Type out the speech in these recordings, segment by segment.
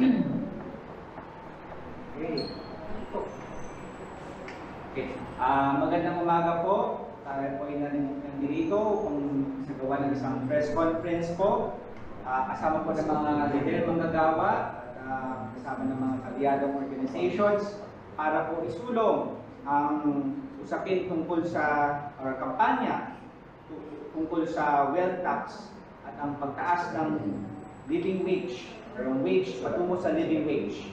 Okay. Magandang umaga po. Tayo po ay nandito kung sa gawa ng isang press conference po. Kasama po ng mga leader manggagawa at kasama ng mga kalyadong organizations para po isulong ang usapin tungkol sa kampanya tungkol sa wealth tax at ang pagtaas ng living wage or wage patungo sa living wage.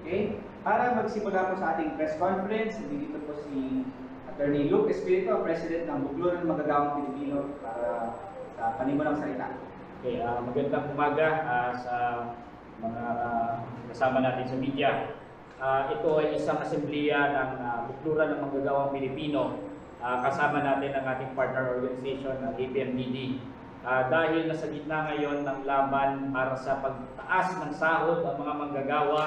Okay? Para magsimula po sa ating press conference, dito po si Attorney Luke Espiritu, President ng Bukluran ng Manggagawang Pilipino, para sa panimulang salita. Okay, magandang umaga sa mga kasama natin sa media. Ito ay isang assemblea ng Bukluran ng Manggagawang Pilipino. Kasama natin ang ating partner organization, ang APMDD. Dahil nasa gitna ngayon ng laban para sa pagtaas ng sahod ng mga manggagawa,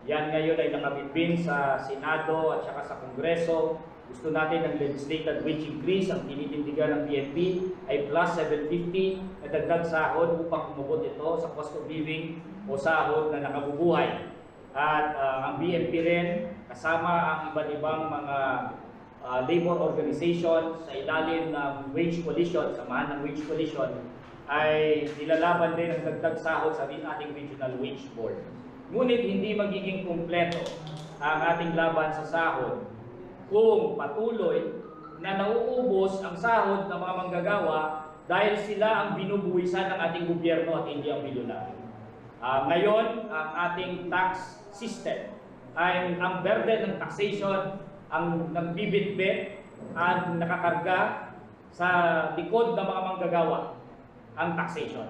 yan ngayon ay nakabitbin sa Senado at saka sa Kongreso. Gusto natin ng legislated wage increase, ang tinitindigan ng BNP ay plus 750 na dagdag sahod upang umabot ito sa cost of living o sahod na nakabubuhay. At ang BNP rin, kasama ang iba't ibang mga labor organization sa ilalim ng wage coalition, samahan ng wage coalition, ay nilalaban din ang dagdag sahod sa ating regional wage board. Ngunit hindi magiging kumpleto ang ating laban sa sahod kung patuloy na nauubos ang sahod ng mga manggagawa dahil sila ang binubuwisan ng ating gobyerno at hindi ang milyonaryo. Ngayon, ang ating tax system ay ang burden ng taxation ang nagbibitbit at nakakarga sa likod ng mga manggagawa ang taxation.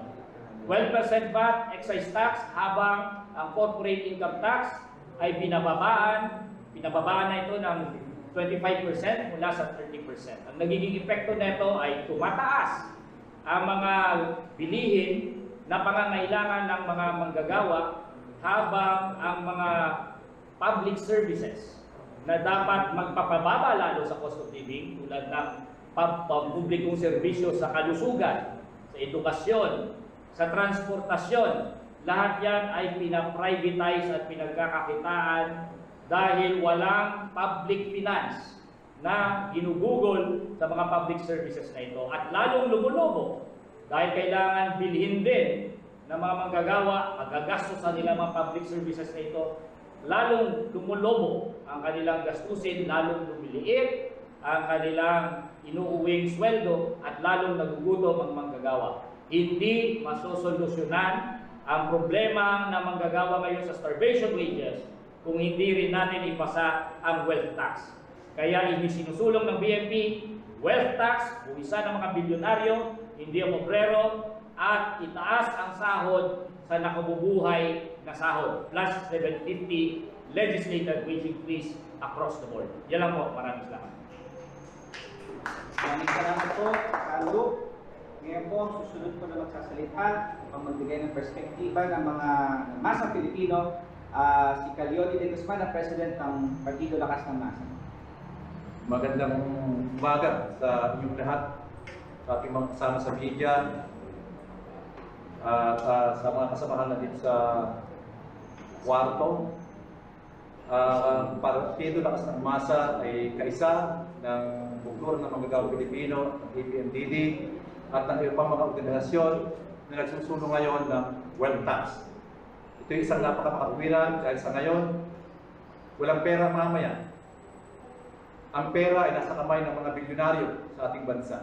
12% VAT excise tax habang ang corporate income tax ay binababaan na ito ng 25% mula sa 30%. Ang nagiging epekto nito ay tumataas ang mga bilihin na pangangailangan ng mga manggagawa habang ang mga public services na dapat magpapababa lalo sa cost of living tulad ng pampublikong serbisyo sa kalusugan, sa edukasyon, sa transportasyon, lahat yan ay pinaprivatize at pinagkakakitaan dahil walang public finance na ginugugol sa mga public services na ito at lalong lumulobo dahil kailangan bilhin din ng mga manggagawa, magagastos sa nila mga public services na ito, lalong lumulobo ang kanilang gastusin, lalong lumiliit ang kanilang inuuwing sweldo at lalong nagugutom ang manggagawa. Hindi masosolusyonan ang problema ng manggagawa ngayon sa starvation wages kung hindi rin natin ipasa ang wealth tax. Kaya sinusulong ng BNP, wealth tax, buwisan ng mga bilyonaryo, hindi ang obrero, at itaas ang sahod sa nakabubuhay na sahod, plus 750 legislated wage increase across the board. Yan lang po. Maraming salamat. Maraming salamat po, Luke. Ngayon po, susunod po na magsasalita upang magbigay ng perspektiba ng mga masang Pilipino, si Caliodi de Guzman, na President ng Partido Lakas ng Masa. Magandang umaga sa inyong lahat, sa ating mga kasama sa media, at sa mga kasamahan natin sa kwarto. Partido Lakas ng Masa ay kaisa ng Bukluran ng Manggagawang Pilipino, ng APMDD, at ng ilang mga organisasyon na nagsusulong ngayon ng wealth tax. Ito ay isang napakamakatwiran dahil sa ngayon, walang pera mamaya. Ang pera ay nasa kamay ng mga bilyonaryo sa ating bansa.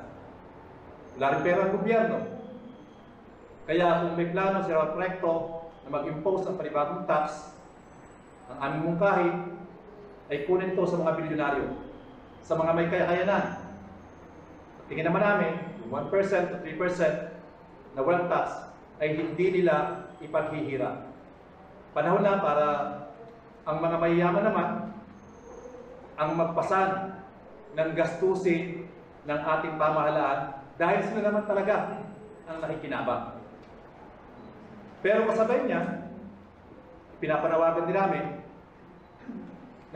Wala rin pera ang gobyerno. Kaya kung may plano si Raul Recto na mag-impose ng panibagong tax, ang aming mungkahi ay kunin ito sa mga bilyonaryo, sa mga may kakayanan. Tingin naman namin, yung 1% o 3% na wealth tax ay hindi nila ipaghihirap. Panahon na para ang mga mayayaman naman ang magpasan ng gastusin ng ating pamahalaan dahil sila naman talaga ang nakikinabang. Pero kasabay niya, pinapanawagan din namin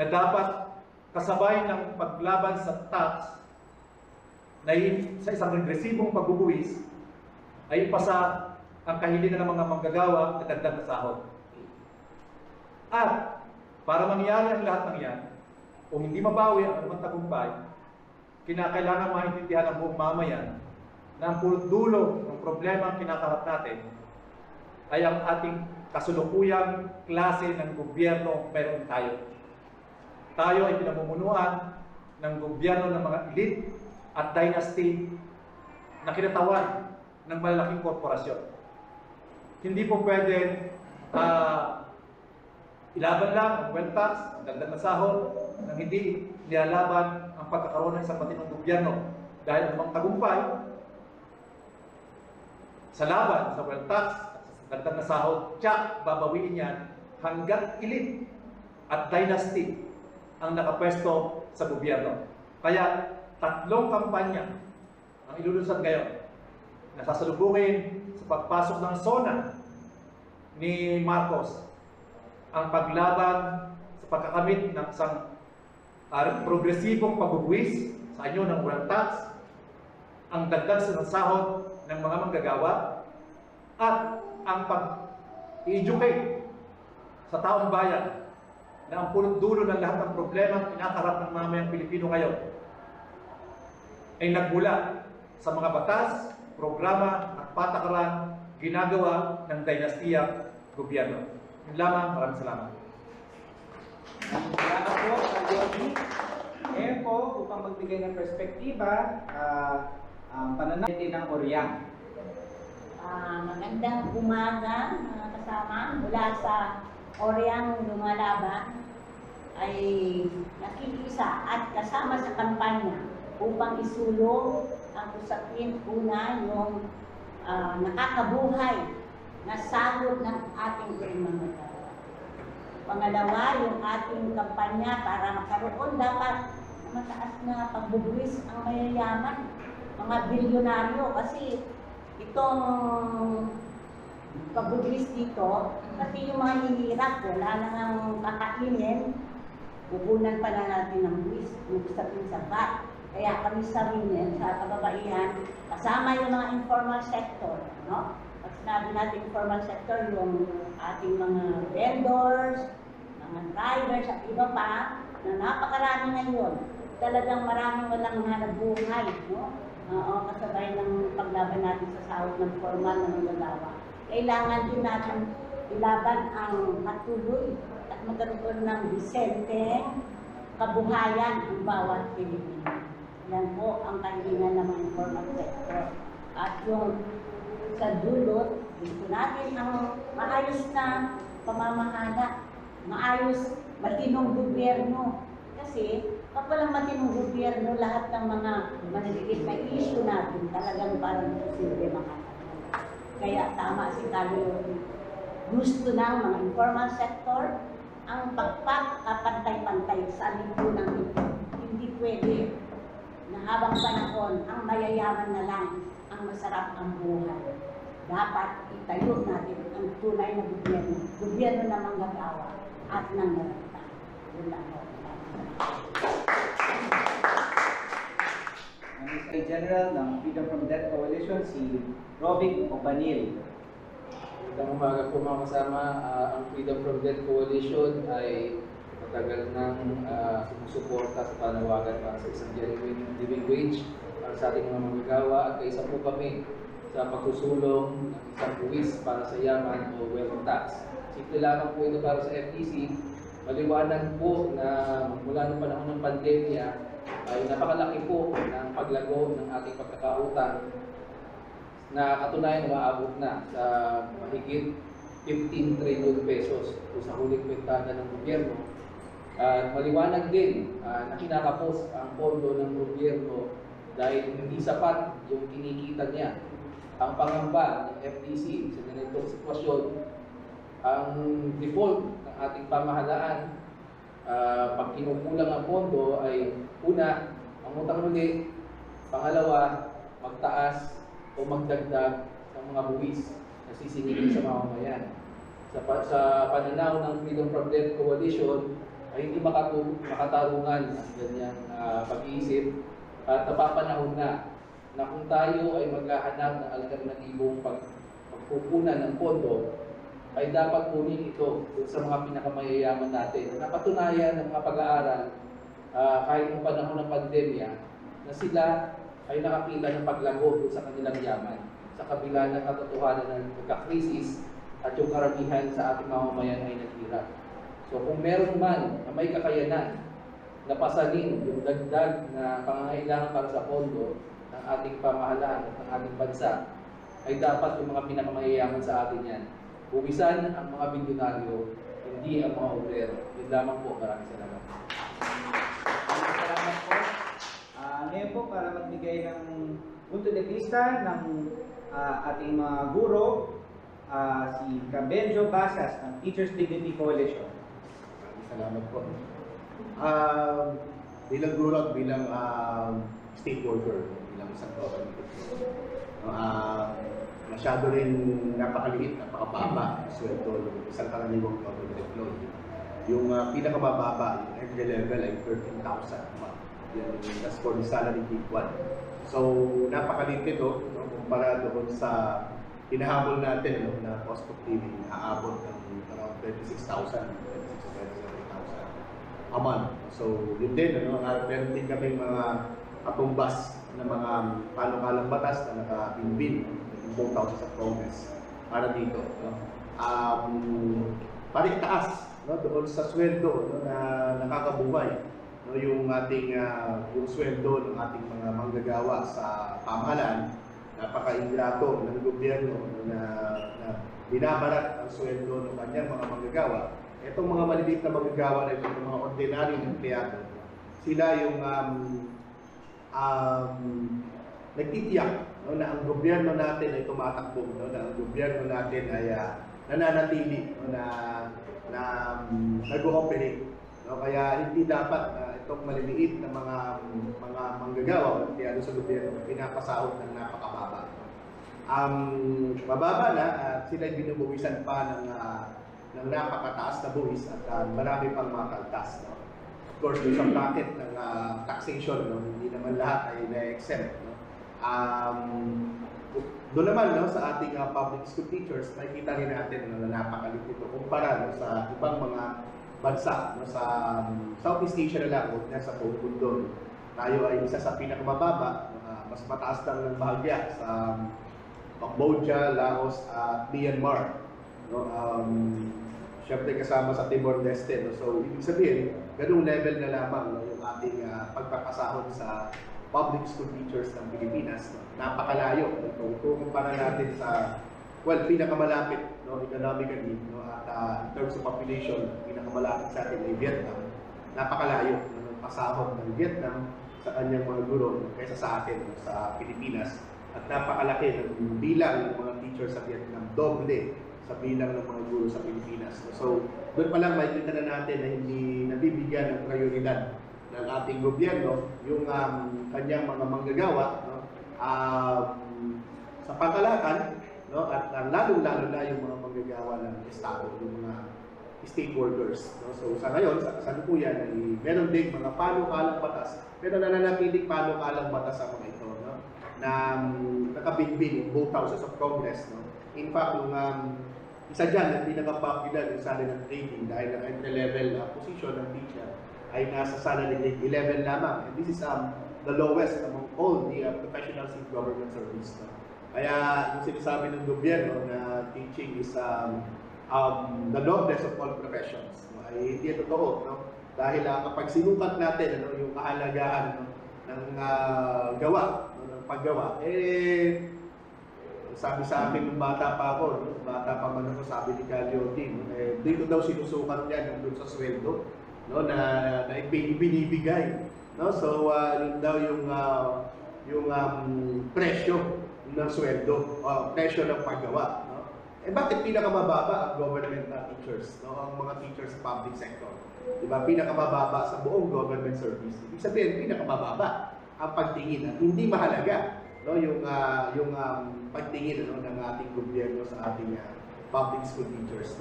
na dapat kasabay ng paglaban sa tax na sa isang regresibong pagbubuwis ay ipasa ang kahilingan ng mga manggagawa na dagdag na sahod. At para mangyari ang lahat ng yan, kung hindi mabawi ang anumang tagumpay, kinakailangan maintindihan ng buong mamayan na ang pulot dulo ng problema ang kinakaharap natin ay ang ating kasulukuyang klase ng gobyerno meron tayo. Tayo ay pinamumunuan ng gobyerno ng mga elite at dynasty na kinatawan ng malalaking korporasyon. Hindi po pwede ilaban lang ang wealth tax, ang dagdag na sahod, nang hindi nilalaban ang pagkakaroon ng isang matinong gobyerno. Dahil ang mga tagumpay sa laban sa wealth tax, sa dagdag na sahod, tiyak babawiin yan hanggang elite at dynasty ang nakapwesto sa gobyerno. Kaya tatlong kampanya ang ilulunsad ngayon na sasalubungin sa pagpasok ng SONA ni Marcos ang paglaban sa pagkakamit ng isang progresibong pagbubuwis sa anyo ng wealth tax, ang dagdag sa sahod ng mga manggagawa, at ang pag-educate sa taong bayan na ang pulot dulo ng lahat ng problema ang kinakaharap ng mamayang Pilipino ngayon ay nagmula sa mga batas, programa at patakaran ginagawa ng dynastiyang gobyerno. Yun lamang, maraming salamat. Salamat po, Joby. Ngayon po, upang magbigay ng perspektiba, ang pananaw ng Oriang. Magandang umaga mga kasama. Mula sa Oriang Lumalaban ay nakikisa at kasama sa kampanya upang isulong ang usapin. Una, yung nakakabuhay na sahod ng ating mga tao. Pangalawa, yung ating kampanya para makaroon dapat mataas na pagbubuwis ang mayayaman, mga bilyonaryo, kasi itong pagbubuwis dito, kasi yung mga hihirap, wala na nang kakainin, bubunan pa na natin ng buwis, yung usapin sa VAT. Kaya kami sa Minen, sa kababaihan, kasama yung mga informal sector, no? Pag sinabi natin informal sector, yung ating mga vendors, mga drivers at iba pa, na napakarami ngayon. Talagang maraming walang hanap buhay, no? Kasabay ng paglaban natin sa sahod ng formal na manggagawa. Kailangan din natin ilaban ang patuloy at magkaroon ng disente kabuhayan ng bawat Pilipino. Yan po ang kahilingan ng mga informal sector. At yung sa dulot, gusto natin ang maayos na pamamahala, maayos, matinong gobyerno. Kasi pag walang matinong gobyerno, lahat ng mga maliliit na issue natin talagang parang posible makakatagal. Kaya tama si Carlo, gusto ng mga informal sector ang pagpapantay-pantay sa lipunan ito. Hindi pwede na habang panahon, ang mayayaman na lang ang masarap ang buhay. Dapat itayo natin ang tunay na gobyerno, gobyerno ng manggagawa at ng narata. Yun lang po. Ang Secretary General ng Freedom from Debt Coalition, si Robin Obanil. Magandang umaga po mga kasama. Ang Freedom from Debt Coalition ay matagal nang sumusuporta sa panawagan para sa isang genuine living wage para sa ating mga manggagawa, at kaisa po kami sa pagsusulong ng isang buwis para sa yaman o wealth tax. Simple lamang po ito para sa FTC. Maliwanag po na mula ng panahon ng pandemya ay napakalaki po ng paglago ng ating pagkakautang na katunayan maabot na sa mahigit 15 trillion pesos sa huling kwintada ng gobyerno. At maliwanag din na kinakapos ang pondo ng gobyerno dahil hindi sapat yung kinikita niya. Ang pangamba ng FTC sa ganitong sitwasyon, ang default ng ating pamahalaan, pag kinukulang ang pondo ay una, ang utang ulit, pangalawa, magtaas o magdagdag ng mga buwis na sisingilin sa mamamayan. Sa pananaw ng Freedom from Debt Coalition, ay hindi makatarungan ang ganyang pag-iisip, at napapanahon na kung tayo ay maghahanap ng alternatibong pagpupunan ng pondo, ay dapat kunin ito dun sa mga pinakamayayaman natin. Napatunayan ng mga pag-aaral kahit noong panahon ng pandemya na sila ay nakakita ng paglago dun sa kanilang yaman sa kabila ng katotohanan ng pagkakrisis at yung karamihan sa ating mamamayan ay naghirap. So kung meron man na may kakayanan na pasanin yung dagdag na pangangailangan para sa pondo ng ating pamahalaan at ng ating bansa, ay dapat yung mga pinakamayayaman sa atin yan. Buwisan ang mga bilyonaryo, hindi ang mga obrero. Yun lamang po. Maraming salamat. Salamat po. Ngayon po, para magbigay ng punto de vista ng ating mga guro, si Cabenjo Basas ng Teachers Dignity Coalition. Salamat po. Bilang guro at bilang state worker, bilang isang government, masyado rin napakaliit, napakababa sweldo ng isang karaniwang government employee. Yung pinakamababa, yung entry level ay 13,000. That's for the salary equal. So, napakaliit ito kumpara doon sa hinahabol natin na cost of living, aabot ng around 26,000, 27,000 a month. So, yun din, meron din kami mga katumbas na mga panukalang batas na nakabinbin ng buong House of Congress para dito. Para itaas doon sa sweldo na nakakabuhay. Yung ating yung sweldo ng ating mga manggagawa sa pamahalaan, napaka-ingrato ng gobyerno na binabarat ang sweldo ng kanyang mga manggagawa. Itong mga maliliit na manggagawa na ito, mga ordinaryong empleyado, sila yung nagtitiyak na ang gobyerno natin ay tumatakbo, na ang gobyerno natin ay nananatili, na nag-ooperate. Kaya hindi dapat itong maliliit na mga manggagawa kaya sa gobyerno pinapasahod ng napakababa. Mababa na at sila binubuwisan pa ng napakataas na buwis at marami pang mga kaltas. Of course, yung sa bracket ng taxation, hindi naman lahat ay na-exempt. Doon naman sa ating public school teachers, makikita rin natin na napakaliit ito kumpara sa ibang mga bansa sa Southeast Asia na lang, sa buong mundo. Tayo ay isa sa pinakamababa, mas mataas lang ng bahagya sa Cambodia, Laos at Myanmar. Siyempre kasama sa Timor-Leste. So, ibig sabihin, ganung level na lamang yung ating pagpapasahod sa public school teachers ng Pilipinas. Napakalayo. Ito kumpara natin sa, pinakamalapit economically, at in terms of population, pinakamalapit sa atin ay Vietnam. Napakalayo ng pasahod ng Vietnam sa kanyang mga guro kaysa sa atin sa Pilipinas. At napakalaki ng bilang ng mga teachers sa Vietnam, doble sa bilang ng mga guro sa Pilipinas. So, doon pa lang makikita na natin na hindi nabibigyan ng prioridad ng ating gobyerno yung kanyang mga manggagawa sa pangkalahatan, at lalo-lalo na yung mga manggagawa ng Estado, yung mga state workers. So sa ngayon, sa kasalukuyan, ay meron din mga panukalang batas, pero nananatiling panukalang batas sa mga ito, na nakabinbin in both houses of Congress. In fact, yung isa dyan, na pinaka-popular yung salary ng trading dahil ang entry-level position ng teacher ay nasa salary grade 11 lamang. And this is the lowest among all the professionals in government service. Kaya yung sinasabi ng gobyerno na teaching is the noblest of all professions. Ay hindi totoo. Dahil kapag sinukat natin yung kahalagahan ng gawa, ng paggawa, sabi sa akin nung bata pa ako, bata pa man ako, sabi ni Caliotti, dito daw sinusukat niya doon sa sweldo, na binibigay. So, yun daw yung presyo ng sweldo, presyo ng paggawa. Bakit pinakamababa ang government teachers, ang mga teachers sa public sector? Diba? Pinakamababa sa buong government service. Ibig sabihin, pinakamababa ang pagtingin. Hindi mahalaga yung pagtingin ng ating gobyerno sa ating public school teachers.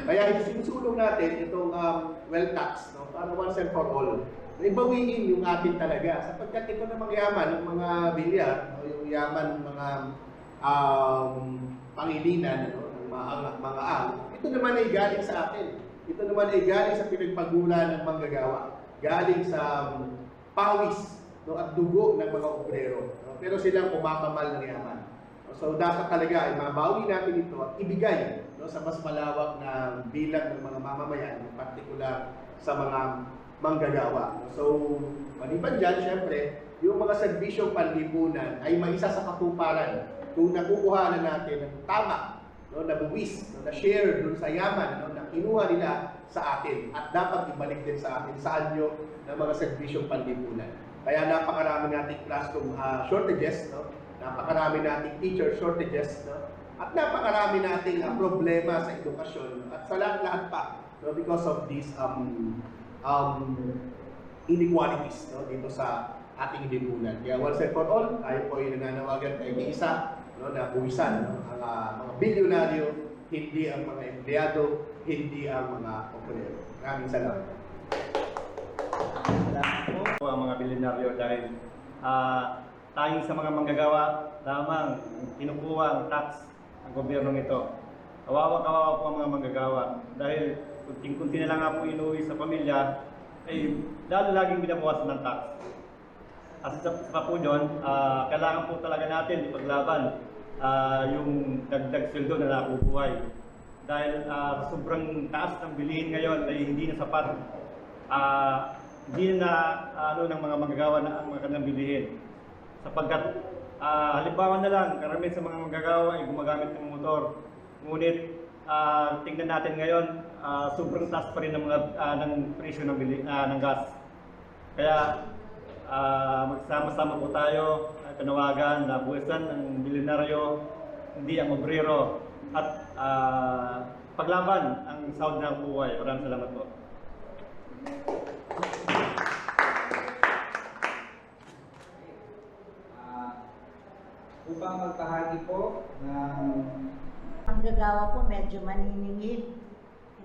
Kaya sinusulong natin itong wealth tax, para once and for all, ibawiin yung atin talaga. Sapagkat ito namang yaman ng mga bilyar, yung yaman ng mga pangilinan, ng mga mga ang, ito naman ay galing sa atin. Ito naman ay galing sa pinagpagulan ng manggagawa. Galing sa pawis, no, at dugo ng mga obrero. No? Pero silang kumakamal ng yaman. No? So dapat talaga ay mabawi natin ito at ibigay, no, sa mas malawak na bilang ng mga mamamayan, in particular sa mga manggagawa. No? So maliban dyan, syempre, yung mga serbisyong panlipunan ay maisa sa katuparan kung nakukuha na natin ng tama, no, na buwis, no, na share dun sa yaman, no, na kinuha nila sa atin at dapat ibalik din sa atin sa anyo ng mga serbisyong panlipunan. Kaya napakarami nating classroom shortages, no, napakarami nating teacher shortages, no, at napakarami nating problema sa edukasyon, no, at sa lahat-lahat pa, no, because of these inequalities, no, dito sa ating lipunan. Kaya once and for all, tayo po ay nananawagan kay isa, no, na buwisan, no, ang mga bilyonaryo, hindi ang mga empleyado, hindi ang mga operero. Maraming salamat. Salamat po ang mga bilyonaryo dahil tayong sa mga manggagawa lamang kinukuha ang tax ng gobyernong ito. Kawawa-kawawa po ang mga manggagawa dahil kunti-kunti na lang nga po inuwi sa pamilya ay lalo laging binabawasan ng tax. At sa po yun, kailangan po talaga natin ipaglaban yung dagdag sweldo na nakubuhay. Dahil sobrang taas ng bilihin ngayon ay hindi na sapat. Hindi na ng mga manggagawa na ang mga kanilang bilihin. Sapagkat halimbawa na lang, karamihan sa mga manggagawa ay gumagamit ng motor. Ngunit tingnan natin ngayon, sobrang taas pa rin ng presyo ng gas. Kaya magsama-sama po tayo at panawagan na buwisan ng bilyonaryo, hindi ang obrero, at paglaban ang sahod ng buhay. Maraming salamat po. Upang magpahagi po ng Manggagawa po medyo maniningil.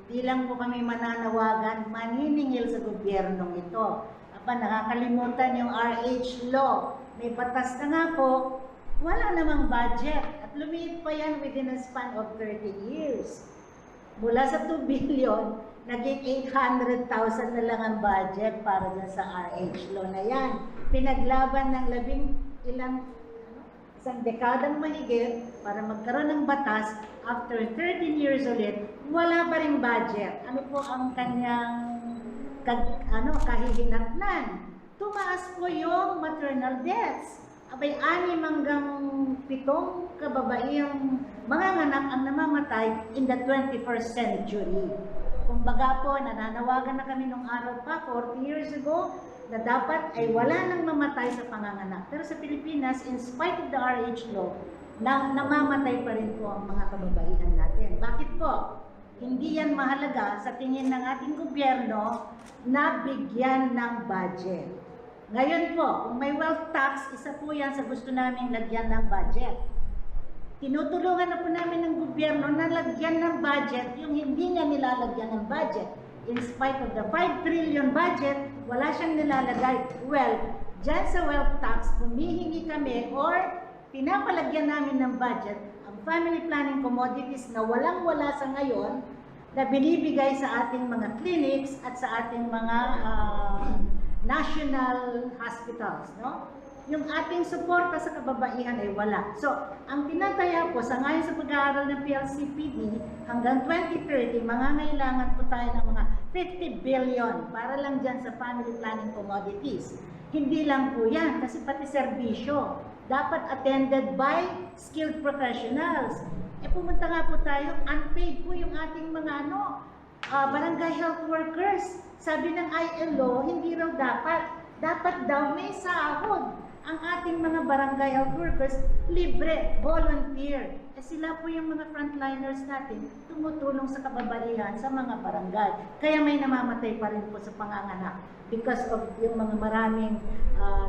Hindi lang po kami mananawagan, maniningil sa gobyernong ito. Aba, nakakalimutan yung RH law. May batas na nga po, wala namang budget. At lumiit pa yan within a span of 30 years. Mula sa 2 billion, naging 800,000 na lang ang budget para dyan sa RH law na yan. Pinaglaban ng isang dekadang mahigit para magkaroon ng batas. After 13 years ulit, wala pa ring budget. Ano po ang kanyang kahihinatnan? Tumaas po yung maternal deaths. Abay, 6 hanggang 7 kababaihang mga anak ang namamatay in the 21st century. Kumbaga po, nananawagan na kami nung araw pa, 40 years ago, na dapat ay wala nang mamatay sa panganganak. Pero sa Pilipinas, in spite of the RH law, namamatay pa rin po ang mga kababaihan natin. Bakit po? Hindi yan mahalaga sa tingin ng ating gobyerno na bigyan ng budget. Ngayon po, kung may wealth tax, isa po yan sa gusto namin lagyan ng budget. Tinutulungan na po namin ng gobyerno na lagyan ng budget yung hindi niya nilalagyan ng budget. In spite of the 5 trillion budget, wala siyang nilalagay. Well, dyan sa wealth tax, humihingi kami or pinapalagyan namin ng budget ang family planning commodities na walang-wala sa ngayon na binibigay sa ating mga clinics at sa ating mga national hospitals, no? Yung ating suporta sa kababaihan ay wala. So, ang tinataya po, sa ngayon sa pag-aaral ng PLCPD, hanggang 2030, mangangailangan po tayo ng mga 50 billion para lang dyan sa family planning commodities. Hindi lang po yan, kasi pati serbisyo, dapat attended by skilled professionals. Pumunta nga po tayo, unpaid po yung ating mga barangay health workers. Sabi ng ILO, hindi raw dapat daw may sahod. Ang ating mga barangay health workers, libre, volunteer. Sila po yung mga frontliners natin, tumutulong sa kababaihan sa mga barangay. Kaya may namamatay pa rin po sa panganganak because of yung mga maraming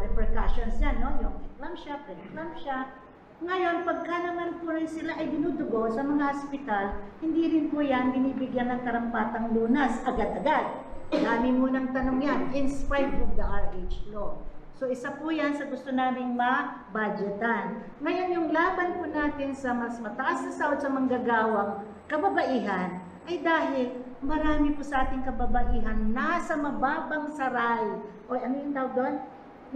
repercussions yan, no? Yung eclampsia, preeclampsia. Ngayon, pagka naman po rin sila ay dinudugo sa mga hospital, hindi rin po yan binibigyan ng karampatang lunas agad-agad. Dami mo ng tanong yan, in spite of the RH law. So isa po yan sa gusto naming ma-budgetan. Ngayon yung laban po natin sa mas mataas na sahod sa manggagawang kababaihan ay dahil marami po sa ating kababaihan nasa mababang saray o ano yung tawag doon?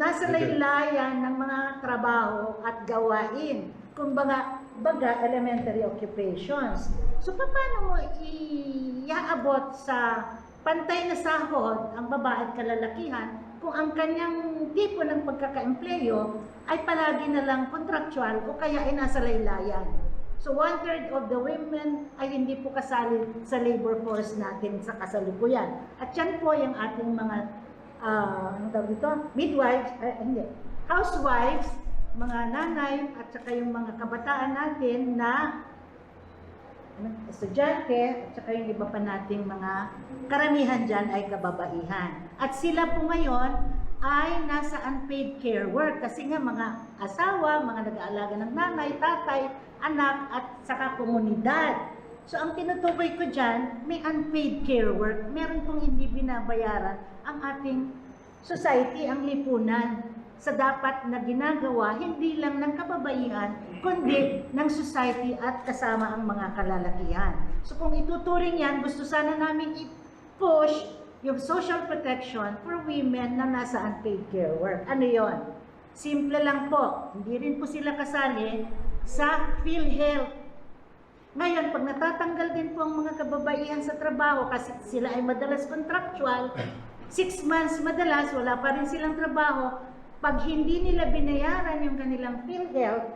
Nasa laylayan ng mga trabaho at gawain. Kumbaga, elementary occupations. So paano mo iaabot sa pantay na sahod ang babae at kalalakihan kung ang kanyang tipo ng pagkaka-empleyo ay palagi na lang contractual o kaya ay nasa laylayan. So 1/3 of the women ay hindi po kasali sa labor force natin sa kasalukuyan. At yan po yung ating mga ano tawag dito? Midwives, housewives, mga nanay at saka yung mga kabataan natin na estudyante at saka yung iba pa nating mga karamihan dyan ay kababaihan. At sila po ngayon ay nasa unpaid care work kasi nga mga asawa, mga nag-aalaga ng nanay, tatay, anak at saka komunidad. So ang tinutukoy ko dyan, may unpaid care work. Meron pong hindi binabayaran ang ating society, ang lipunan sa dapat na ginagawa hindi lang ng kababaihan kundi ng society at kasama ang mga kalalakihan. So kung ituturing yan, gusto sana namin i-push yung social protection for women na nasa unpaid care work. Ano yon? Simple lang po, hindi rin po sila kasali sa PhilHealth. Ngayon, pag natatanggal din po ang mga kababaihan sa trabaho kasi sila ay madalas contractual, 6 months madalas, wala pa rin silang trabaho. Pag hindi nila binayaran yung kanilang PhilHealth,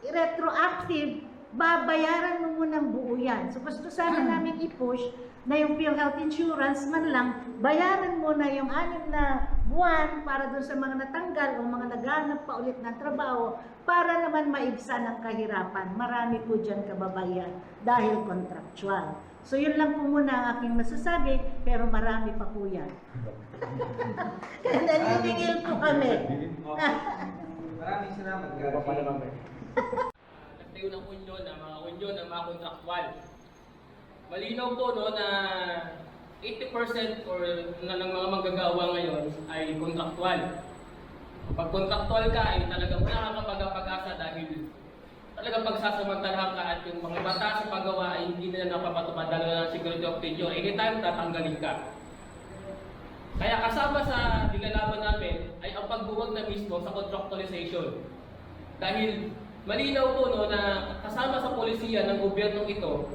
retroactive, babayaran mo munang buo yan. So gusto sana namin i-push na yung PhilHealth insurance man lang, bayaran mo na yung 6 na buwan para doon sa mga natanggal o mga naghanap pa ulit ng trabaho para naman maibsan ang kahirapan. Marami po dyan kababaihan dahil contractual. So yun lang po muna ang aking masasabi, pero marami pa po yan. Kaya naniningil po kami. Maraming salamat. Nagtayo ng union, ng mga kontraktual. Malinaw po no, na 80% or ng mga manggagawa ngayon ay kontraktual. Pag kontraktual ka ay talagang wala kang pag-asa dahil talagang pagsasamantalahan ka at yung mga batas sa paggawa ay hindi na napapatupad lalo na ng security of tenure. Anytime tatanggalin ka. Kaya kasama sa nilalaman namin ay ang pagbuwag na mismo sa contractualization. Dahil malinaw po no, na kasama sa polisiya ng gobyernong ito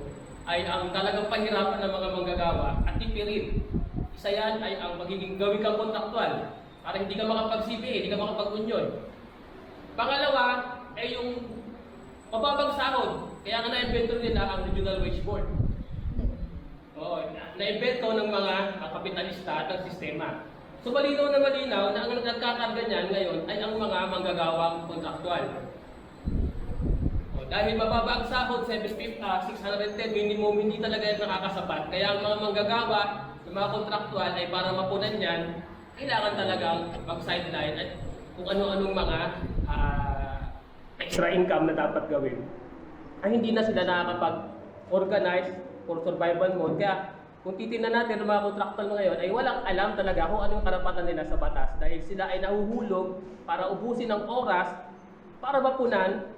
ay ang talagang pahirapan ng mga manggagawa at tipirin. Isa yan ay ang magiging gawin kang kontraktual para hindi ka makapag-CBA, hindi ka makapag-union. Pangalawa ay yung mababang sahod. Kaya nga na-invento nila ang Regional Wage Board. Oo, na-invento ng mga kapitalista at ng sistema. So malinaw na ang nagkakarga niyan ngayon ay ang mga manggagawang kontraktual. Dahil mababa ang sahod, 610 minimum, hindi talaga yan nakakasapat. Kaya ang mga manggagawa, yung mga kontraktual ay para mapunan yan, kailangan talagang mag-sideline at kung ano-anong mga extra income na dapat gawin. Ay hindi na sila nakakapag-organize for survival mode. Kaya kung titingnan natin ng mga kontraktual ngayon, ay walang alam talaga kung anong karapatan nila sa batas. Dahil sila ay nahuhulog para ubusin ng oras para mapunan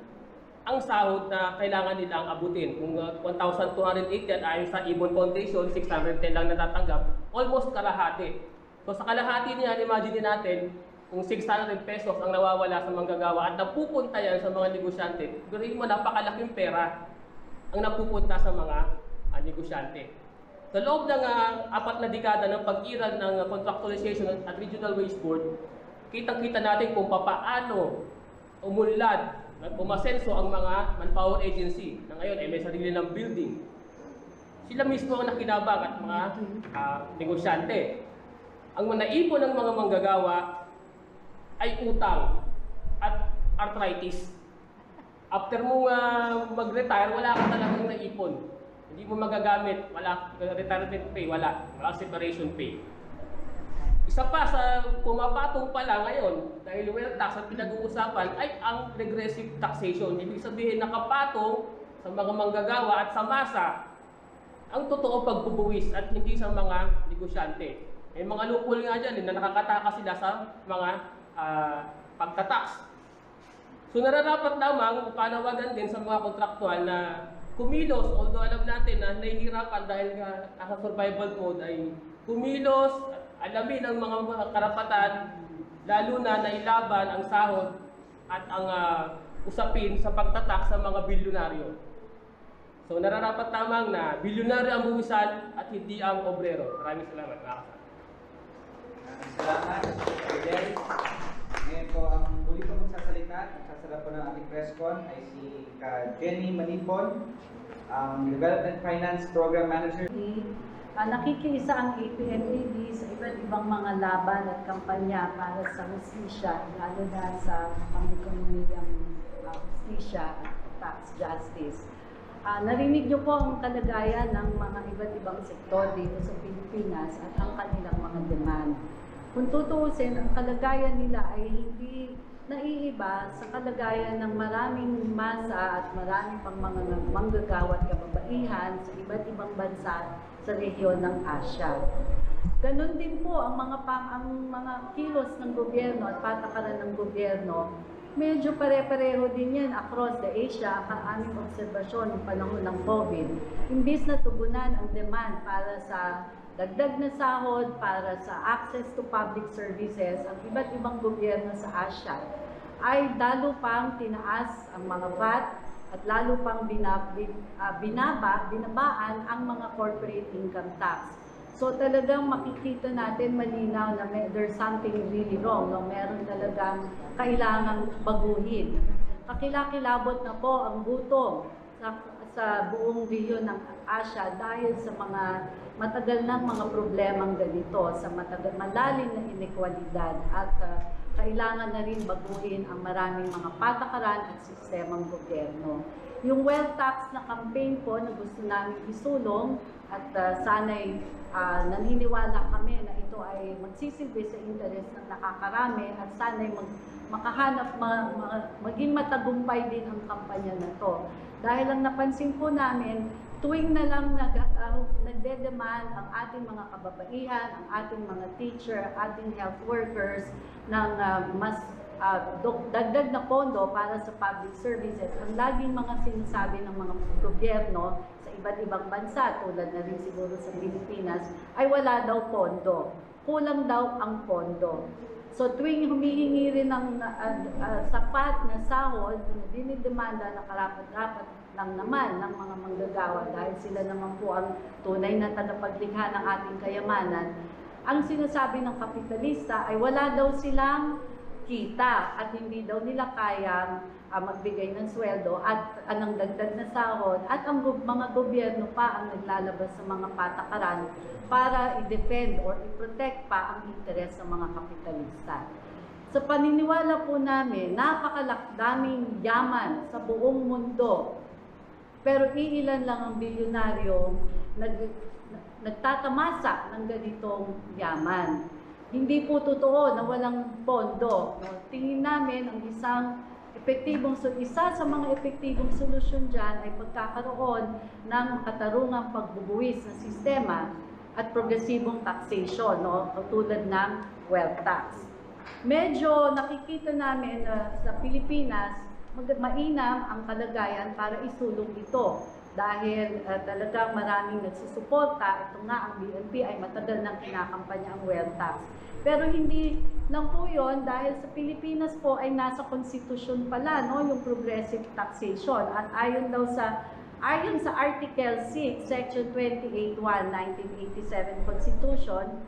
ang sahod na kailangan nilang abutin. Kung 1,208 yan ayon sa Ibon Foundation, 610 lang natatanggap, almost kalahati. So sa kalahati niyan, imagine natin kung 600 pesos ang nawawala sa manggagawa at napupunta yan sa mga negosyante, gawin mo napakalaking pera ang napupunta sa mga negosyante. Sa loob ng 4 na dekada ng pag-iral ng contractualization at regional wage board, kitang-kita natin kung papaano umunlad umasenso ang mga manpower agency na ngayon ay may sarili ng building. Sila mismo ang nakinabang at mga negosyante. Ang naipon ng mga manggagawa ay utang at arthritis. After mo mag-retire, wala ka talagang naipon. Hindi mo magagamit, wala retirement pay, wala separation pay. Isa pa sa pumapatong pala ngayon, dahil wealth tax at pinag-uusapan ay ang regressive taxation. Ibig sabihin nakapatong sa mga manggagawa at sa masa ang totoo pagbubuwis at hindi sa mga negosyante. May mga loophole nga dyan na nakakataka sila sa mga pagtatax. So nararapat lamang panawagan din sa mga kontraktual na kumilos, although alam natin na nahihirapan dahil nga nasa survival mode, ay kumilos, alamin ang mga karapatan, lalo na nailaban ang sahod at ang usapin sa pagtatak sa mga bilyonaryo. So nararapat lamang na bilyonaryo ang buwisan at hindi ang obrero. Maraming salamat. Salamat, Fidel. Ngayon po, ang huli po magsasalita, nagsasara po ng ating press con ay si Jenny Manipon, ang Development Finance Program Manager. Nakikiisa ang APNDD sa iba't ibang mga laban at kampanya para sa hustisya, lalo na sa pang-ekonomiyang hustisya at tax justice. Narinig niyo po ang kalagayan ng mga iba't ibang sektor dito sa Pilipinas at ang kanilang mga demand. Kung tutuusin, ang kalagayan nila ay hindi naiiba sa kalagayan ng maraming masa at maraming pang mga manggagawa at kababaihan sa iba't ibang bansa sa rehiyon ng Asya. Ganon din po ang mga kilos ng gobyerno at patakaran ng gobyerno. Medyo pare-pareho din yan across the Asia ang aming obserbasyon ng panahon ng COVID. Imbis na tugunan ang demand para sa dagdag na sahod, para sa access to public services, ang iba't ibang gobyerno sa Asia ay lalo pang tinaas ang mga VAT at lalo pang binabaan ang mga corporate income tax. So talagang makikita natin malinaw na there's something really wrong, no? Meron talagang kailangang baguhin. Kakilakilabot na po ang gutom sa buong rehiyon ng Asia dahil sa mga matagal ng mga problemang ganito, sa malalim na inekwalidad at kailangan na rin baguhin ang maraming mga patakaran at sistemang gobyerno. Yung wealth tax na campaign po na gusto namin isulong at sana'y naniniwala kami na ito ay magsisilbi sa interes ng nakakarami at sana'y makahanap, maging matagumpay din ang kampanya na to. Dahil ang napansin po namin, tuwing na lang nagde-demand ang ating mga kababaihan, ang ating mga teacher, ating health workers ng mas dagdag na pondo para sa public services, ang laging mga sinasabi ng mga gobyerno sa iba't ibang bansa, tulad na rin siguro sa Pilipinas, ay wala daw pondo. Kulang daw ang pondo. So tuwing humihingi rin ng sapat na sahod, dinidemanda na karapat-dapat lang naman ng mga manggagawa dahil sila naman po ang tunay na tagapaglikha ng ating kayamanan, ang sinasabi ng kapitalista ay wala daw silang kita at hindi daw nila kayang magbigay ng sweldo at anong dagdag na sahod at ang mga gobyerno pa ang naglalabas sa mga patakaran para i-defend or i-protect pa ang interes ng mga kapitalista. Sa paniniwala po namin, napakalakdaming yaman sa buong mundo, pero iilan lang ang bilyonaryo nagtatamasa ng ganitong yaman. Hindi po totoo na walang pondo. Tingin namin ang isa sa mga epektibong solusyon dyan ay pagkakaroon ng katarungang pagbubuwis ng sistema at progresibong taxation, tulad ng wealth tax. Medyo nakikita namin na sa Pilipinas, mainam ang kalagayan para isulong ito dahil talagang maraming nagsusuporta. Ito nga, ang BNP ay matagal nang kinakampanya ang wealth tax. Pero hindi lang po yun, dahil sa Pilipinas po ay nasa konstitusyon pala, yung progressive taxation. At ayon sa Article 6, Section 28.1, 1987 Constitution,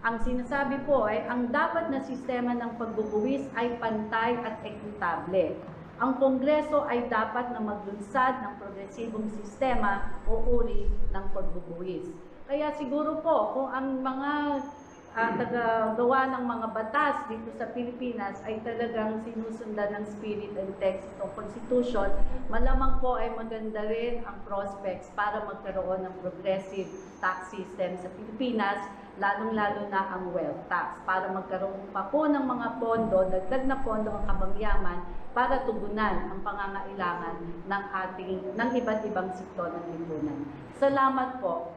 ang sinasabi po ay ang dapat na sistema ng pagbubuwis ay pantay at equitable. Ang Kongreso ay dapat na maglunsad ng progresibong sistema o uri ng pagbubuwis. Kaya siguro po, kung ang mga tagagawa ng mga batas dito sa Pilipinas ay talagang sinusundan ng spirit and text ng Constitution, malamang po ay maganda rin ang prospects para magkaroon ng progressive tax system sa Pilipinas, lalong-lalo na ang wealth tax, para magkaroon pa po ng mga pondo, dagdag na pondo ang kabangyaman para tugunan ang pangangailangan ng iba't ibang sektor ng lipunan. Salamat po.